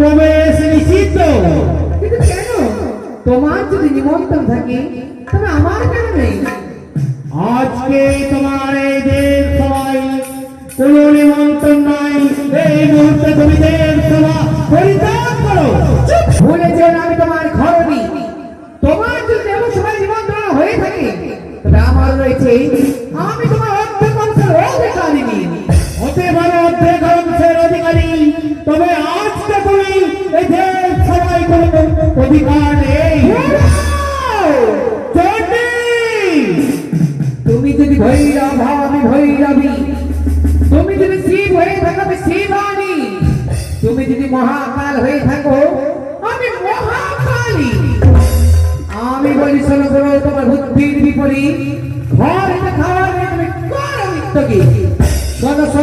প্রবেশ নিষিদ্ধ। কিন্তু কেন? তোমার যদি নিমন্ত্রণ থাকে তবে আমার কেন নেই? আজকে তোমার এই দেব সভায় কোন নিমন্ত্রণ নাই। এই মুহূর্তে তুমি দেব সভা পরিত্যাগ করো। ভুলে যেও না আমি তোমার ঘরণী। তোমার যদি এমন সময় নিমন্ত্রণ হয়ে থাকে তবে আমার রয়েছে আমি তোমার অর্ধেক অংশের অধিকারিণী। হতে পারো অর্ধেক অংশের অধিকারী, তবে আজকে তুমি এই দেব সভায় কোন অধিকার নেই। চণ্ডী! তুমি যদি ভৈরব হও আমি ভৈরবী, তুমি যদি শিব হয়ে থাকো আমি শিবানী, তুমি যদি মহাকাল হয়ে থাকো আমি মহাকালী। আমি বলি শোনো শোনো, তোমার বুদ্ধির বিপরীত ঘর খাওয়ার তুমি করো নিত্যকে। শোনো শোনো